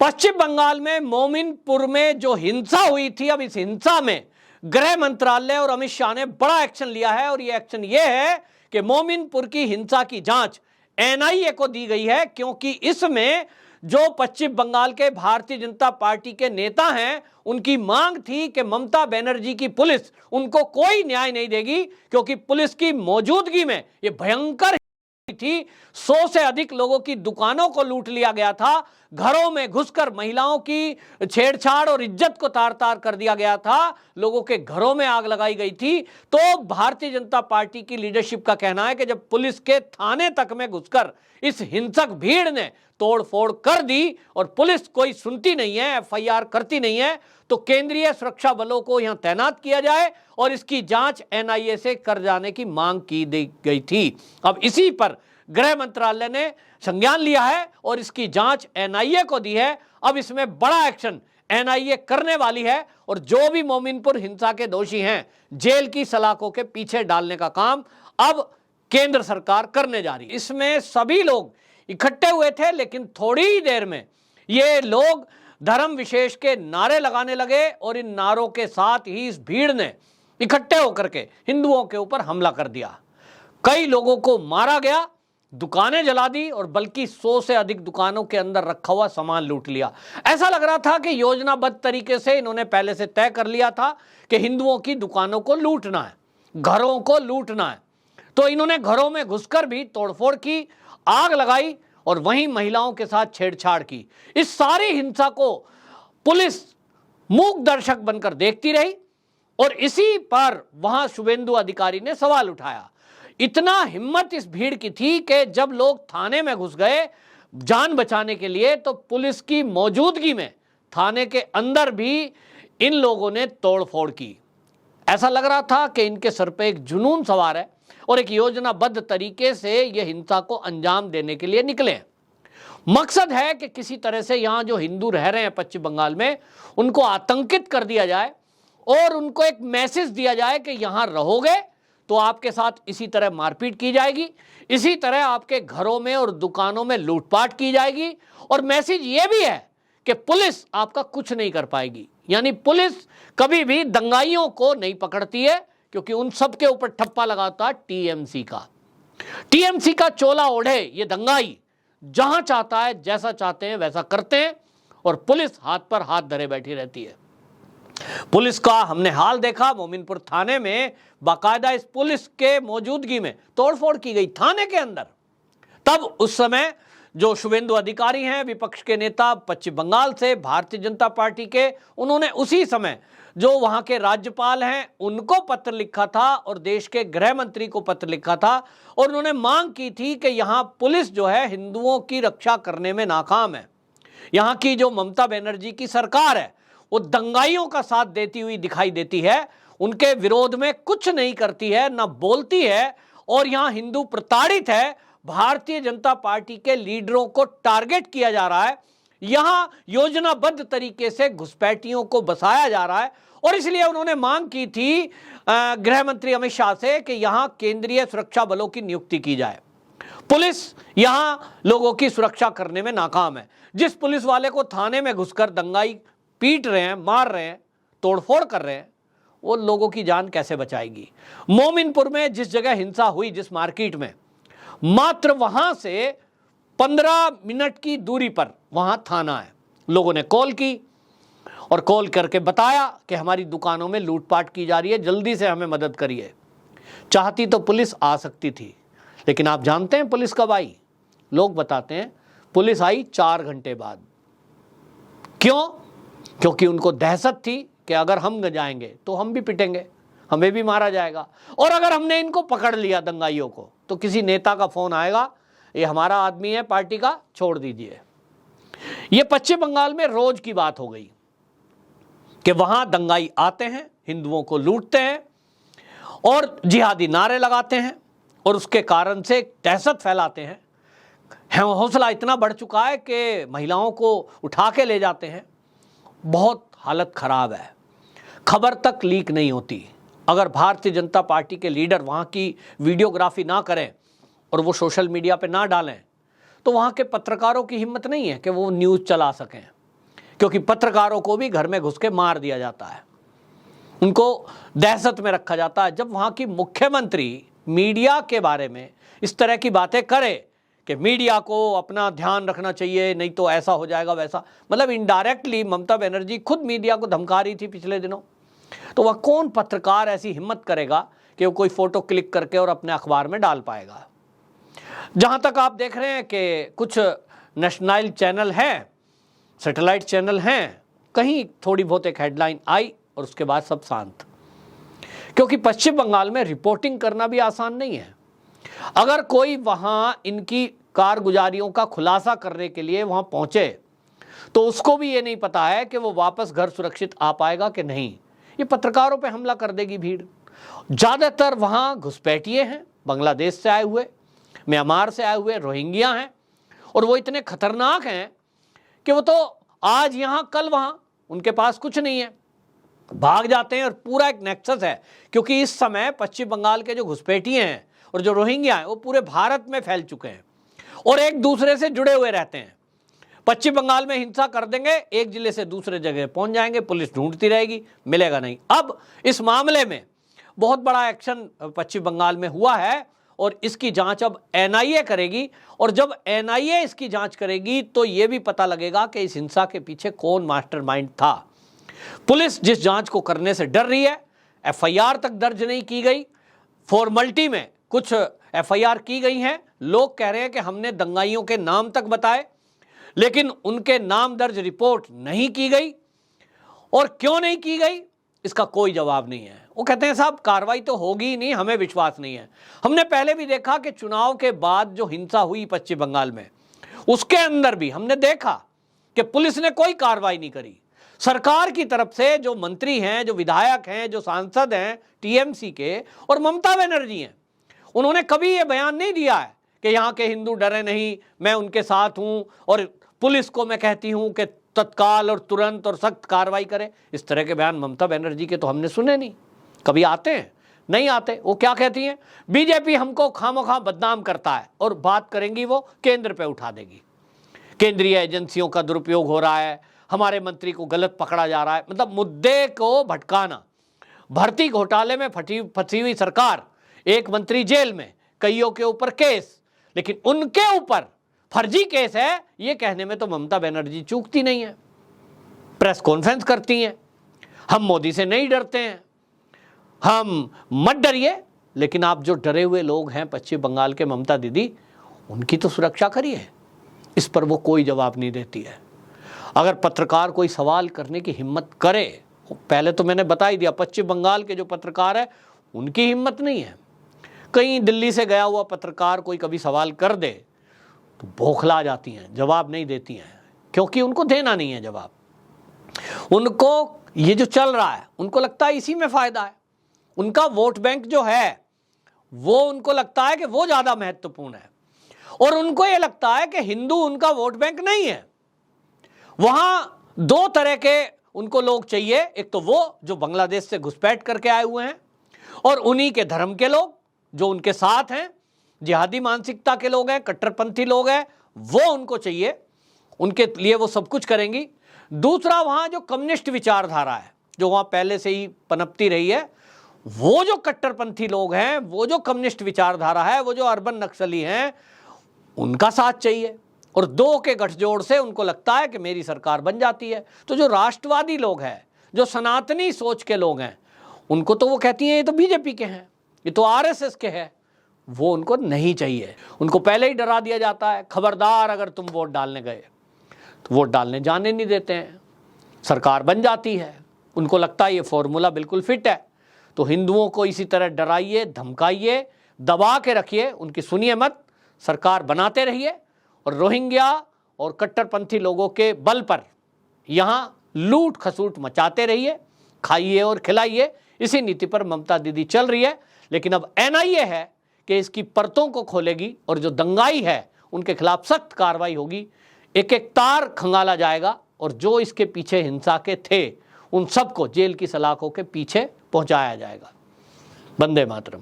पश्चिम बंगाल में मोमिनपुर में जो हिंसा हुई थी, अब इस हिंसा में गृह मंत्रालय और अमित शाह ने बड़ा एक्शन लिया है और यह एक्शन यह है कि मोमिनपुर की हिंसा की जांच एनआईए को दी गई है, क्योंकि इसमें जो पश्चिम बंगाल के भारतीय जनता पार्टी के नेता हैं उनकी मांग थी कि ममता बनर्जी की पुलिस उनको कोई न्याय नहीं देगी, क्योंकि पुलिस की मौजूदगी में ये भयंकर थी। 100 से अधिक लोगों की दुकानों को लूट लिया गया था, घरों में घुसकर महिलाओं की छेड़छाड़ और इज्जत को तार तार कर दिया गया था, लोगों के घरों में आग लगाई गई थी। तो भारतीय जनता पार्टी की लीडरशिप का कहना है कि जब पुलिस के थाने तक में घुसकर इस हिंसक भीड़ ने तोड़फोड़ कर दी और पुलिस कोई सुनती नहीं है, एफआईआर करती नहीं है, तो केंद्रीय सुरक्षा बलों को यहां तैनात किया जाए और इसकी जांच एनआईए से कर जाने की मांग की गई थी। अब इसी पर गृह मंत्रालय ने संज्ञान लिया है और इसकी जांच एनआईए को दी है। अब इसमें बड़ा एक्शन एनआईए करने वाली है और जो भी मोमिनपुर हिंसा के दोषी हैं जेल की सलाखों के पीछे डालने का काम अब केंद्र सरकार करने जा रही है। इसमें सभी लोग इकट्ठे हुए थे, लेकिन थोड़ी ही देर में ये लोग धर्म विशेष के नारे लगाने लगे और इन नारों के साथ ही इस भीड़ ने इकट्ठे होकर के हिंदुओं के ऊपर हमला कर दिया। कई लोगों को मारा गया, दुकानें जला दी और बल्कि 100 से अधिक दुकानों के अंदर रखा हुआ सामान लूट लिया। ऐसा लग रहा था कि योजनाबद्ध तरीके से इन्होंने पहले से तय कर लिया था कि हिंदुओं की दुकानों को लूटना है, घरों को लूटना है। तो इन्होंने घरों में घुसकर भी तोड़फोड़ की, आग लगाई और वहीं महिलाओं के साथ छेड़छाड़ की। इस सारी हिंसा को पुलिस मूक दर्शक बनकर देखती रही और इसी पर वहां शुभेंदु अधिकारी ने सवाल उठाया। इतना हिम्मत इस भीड़ की थी कि जब लोग थाने में घुस गए जान बचाने के लिए, तो पुलिस की मौजूदगी में थाने के अंदर भी इन लोगों ने तोड़फोड़ की। ऐसा लग रहा था कि इनके सर पे एक जुनून सवार है और एक योजनाबद्ध तरीके से यह हिंसा को अंजाम देने के लिए निकले। मकसद है कि किसी तरह से यहां जो हिंदू रह रहे हैं पश्चिम बंगाल में उनको आतंकित कर दिया जाए और उनको एक मैसेज दिया जाए कि यहां रहोगे तो आपके साथ इसी तरह मारपीट की जाएगी, इसी तरह आपके घरों में और दुकानों में लूटपाट की जाएगी और मैसेज ये भी है कि पुलिस आपका कुछ नहीं कर पाएगी। यानी पुलिस कभी भी दंगाइयों को नहीं पकड़ती है, क्योंकि उन सब के ऊपर ठप्पा लगाता टीएमसी का चोला ओढ़े ये दंगाई जहां चाहता है जैसा चाहते हैं वैसा करते हैं और पुलिस हाथ पर हाथ धरे बैठी रहती है। पुलिस का हमने हाल देखा, मोमिनपुर थाने में बाकायदा इस पुलिस के मौजूदगी में तोड़फोड़ की गई थाने के अंदर। तब उस समय जो शुभेंदु अधिकारी हैं, विपक्ष के नेता पश्चिम बंगाल से भारतीय जनता पार्टी के, उन्होंने उसी समय जो वहां के राज्यपाल हैं उनको पत्र लिखा था और देश के गृह मंत्री को पत्र लिखा था और उन्होंने मांग की थी कि यहां पुलिस जो है हिंदुओं की रक्षा करने में नाकाम है। यहां की जो ममता बनर्जी की सरकार है वो दंगाइयों का साथ देती हुई दिखाई देती है, उनके विरोध में कुछ नहीं करती है, ना बोलती है और यहां हिंदू प्रताड़ित है। भारतीय जनता पार्टी के लीडरों को टारगेट किया जा रहा है, यहां योजनाबद्ध तरीके से घुसपैठियों को बसाया जा रहा है और इसलिए उन्होंने मांग की थी गृह मंत्री अमित शाह से कि यहां केंद्रीय सुरक्षा बलों की नियुक्ति की जाए। पुलिस यहां लोगों की सुरक्षा करने में नाकाम है। जिस पुलिस वाले को थाने में घुसकर दंगाई पीट रहे हैं, मार रहे हैं, तोड़फोड़ कर रहे हैं, वो लोगों की जान कैसे बचाएगी। मोमिनपुर में जिस जगह हिंसा हुई, जिस मार्केट में, मात्र वहां से 15 मिनट की दूरी पर वहां थाना है। लोगों ने कॉल की और कॉल करके बताया कि हमारी दुकानों में लूटपाट की जा रही है, जल्दी से हमें मदद करिए। चाहती तो पुलिस आ सकती थी, लेकिन आप जानते हैं पुलिस कब आई? लोग बताते हैं पुलिस आई 4 घंटे बाद। क्यों? क्योंकि उनको दहशत थी कि अगर हम न जाएंगे तो हम भी पिटेंगे, हमें भी मारा जाएगा और अगर हमने इनको पकड़ लिया दंगाइयों को तो किसी नेता का फोन आएगा, ये हमारा आदमी है पार्टी का, छोड़ दीजिए। ये पश्चिम बंगाल में रोज की बात हो गई कि वहां दंगाई आते हैं, हिंदुओं को लूटते हैं और जिहादी नारे लगाते हैं और उसके कारण से दहशत फैलाते हैं। हौसला इतना बढ़ चुका है कि महिलाओं को उठा के ले जाते हैं। बहुत हालत खराब है, खबर तक लीक नहीं होती। अगर भारतीय जनता पार्टी के लीडर वहाँ की वीडियोग्राफी ना करें और वो सोशल मीडिया पे ना डालें तो वहाँ के पत्रकारों की हिम्मत नहीं है कि वो न्यूज़ चला सकें। क्योंकि पत्रकारों को भी घर में घुस के मार दिया जाता है, उनको दहशत में रखा जाता है। जब वहाँ की मुख्यमंत्री मीडिया के बारे में इस तरह की बातें करे कि मीडिया को अपना ध्यान रखना चाहिए, नहीं तो ऐसा हो जाएगा वैसा, मतलब इनडायरेक्टली ममता बनर्जी खुद मीडिया को धमका रही थी पिछले दिनों, तो वह कौन पत्रकार ऐसी हिम्मत करेगा कि वो कोई फोटो क्लिक करके और अपने अखबार में डाल पाएगा। जहाँ तक आप देख रहे हैं कि कुछ नेशनल चैनल हैं, सैटेलाइट चैनल हैं, कहीं थोड़ी बहुत एक हेडलाइन आई और उसके बाद सब शांत, क्योंकि पश्चिम बंगाल में रिपोर्टिंग करना भी आसान नहीं है। अगर कोई वहाँ इनकी कारगुजारियों का खुलासा करने के लिए वहाँ पहुँचे तो उसको भी ये नहीं पता है कि वो वापस घर सुरक्षित आ पाएगा कि नहीं। ये पत्रकारों पे हमला कर देगी भीड़। ज़्यादातर वहाँ घुसपैठिए हैं, बांग्लादेश से आए हुए, म्यांमार से आए हुए रोहिंग्या हैं, और वो इतने खतरनाक हैं कि वो तो आज यहाँ कल वहाँ, उनके पास कुछ नहीं है, भाग जाते हैं। और पूरा एक नेक्सस है, क्योंकि इस समय पश्चिम बंगाल के जो घुसपैठिए हैं और जो रोहिंग्या हैं वो पूरे भारत में फैल चुके हैं और एक दूसरे से जुड़े हुए रहते हैं। पश्चिम बंगाल में हिंसा कर देंगे, एक जिले से दूसरे जगह पहुंच जाएंगे, पुलिस ढूंढती रहेगी, मिलेगा नहीं। अब इस मामले में बहुत बड़ा एक्शन पश्चिम बंगाल में हुआ है और इसकी जांच अब एनआईए करेगी, और जब एनआईए इसकी जांच करेगी तो यह भी पता लगेगा कि इस हिंसा के पीछे कौन मास्टरमाइंड था। पुलिस जिस जांच को करने से डर रही है, एफआईआर तक दर्ज नहीं की गई, फॉर्मलिटी में कुछ एफआईआर की गई हैं, लोग कह रहे हैं कि हमने दंगाइयों के नाम तक बताए, लेकिन उनके नाम दर्ज रिपोर्ट नहीं की गई। और क्यों नहीं की गई इसका कोई जवाब नहीं है। वो कहते हैं साहब कार्रवाई तो होगी ही नहीं, हमें विश्वास नहीं है। हमने पहले भी देखा कि चुनाव के बाद जो हिंसा हुई पश्चिम बंगाल में, उसके अंदर भी हमने देखा कि पुलिस ने कोई कार्रवाई नहीं करी। सरकार की तरफ से जो मंत्री हैं, जो विधायक हैं, जो सांसद हैं टीएमसी के और ममता बनर्जी हैं, उन्होंने कभी ये बयान नहीं दिया है कि यहाँ के हिंदू डरे नहीं, मैं उनके साथ हूँ और पुलिस को मैं कहती हूँ कि तत्काल और तुरंत और सख्त कार्रवाई करे। इस तरह के बयान ममता बनर्जी के तो हमने सुने नहीं। कभी आते हैं? नहीं आते। वो क्या कहती हैं, बीजेपी हमको खामोखा बदनाम करता है, और बात करेंगी वो केंद्र पे उठा देगी, केंद्रीय एजेंसियों का दुरुपयोग हो रहा है, हमारे मंत्री को गलत पकड़ा जा रहा है, मतलब मुद्दे को भटकाना। भर्ती घोटाले में फंसी हुई सरकार, एक मंत्री जेल में, कईयों के ऊपर केस, लेकिन उनके ऊपर फर्जी केस है ये कहने में तो ममता बनर्जी चूकती नहीं है। प्रेस कॉन्फ्रेंस करती हैं, हम मोदी से नहीं डरते हैं, हम मत डरिए, लेकिन आप जो डरे हुए लोग हैं पश्चिम बंगाल के ममता दीदी, उनकी तो सुरक्षा करिए। इस पर वो कोई जवाब नहीं देती है। अगर पत्रकार कोई सवाल करने की हिम्मत करे, पहले तो मैंने बता ही दिया पश्चिम बंगाल के जो पत्रकार है उनकी हिम्मत नहीं है। कहीं दिल्ली से गया हुआ पत्रकार कोई कभी सवाल कर दे तो बौखला जाती हैं, जवाब नहीं देती हैं, क्योंकि उनको देना नहीं है जवाब। उनको ये जो चल रहा है उनको लगता है इसी में फायदा है। उनका वोट बैंक जो है वो उनको लगता है कि वो ज्यादा महत्वपूर्ण है, और उनको ये लगता है कि हिंदू उनका वोट बैंक नहीं है। वहां दो तरह के उनको लोग चाहिए, एक तो वो जो बांग्लादेश से घुसपैठ करके आए हुए हैं और उन्हीं के धर्म के लोग जो उनके साथ हैं, जिहादी मानसिकता के लोग हैं, कट्टरपंथी लोग हैं, वो उनको चाहिए, उनके लिए वो सब कुछ करेंगी। दूसरा वहां जो कम्युनिस्ट विचारधारा है जो वहां पहले से ही पनपती रही है, वो जो कट्टरपंथी लोग हैं, वो जो कम्युनिस्ट विचारधारा है, वो जो अर्बन नक्सली हैं, उनका साथ चाहिए। और दो के गठजोड़ से उनको लगता है कि मेरी सरकार बन जाती है। तो जो राष्ट्रवादी लोग हैं, जो सनातनी सोच के लोग हैं, उनको तो वो कहती हैं ये तो बीजेपी के हैं, ये तो आरएसएस के हैं, वो उनको नहीं चाहिए। उनको पहले ही डरा दिया जाता है, खबरदार अगर तुम वोट डालने गए तो वोट डालने जाने नहीं देते हैं, सरकार बन जाती है। उनको लगता है ये फॉर्मूला बिल्कुल फिट है। तो हिंदुओं को इसी तरह डराइए, धमकाइए, दबा के रखिए, उनकी सुनिए मत, सरकार बनाते रहिए, और रोहिंग्या और कट्टरपंथी लोगों के बल पर यहाँ लूट खसूट मचाते रहिए, खाइए और खिलाइए। इसी नीति पर ममता दीदी चल रही है। लेकिन अब एनआईए है कि इसकी परतों को खोलेगी और जो दंगाई है उनके खिलाफ सख्त कार्रवाई होगी। एक एक तार खंगाला जाएगा और जो इसके पीछे हिंसा के थे उन सबको जेल की सलाखों के पीछे पहुंचाया जाएगा। वंदे मातरम।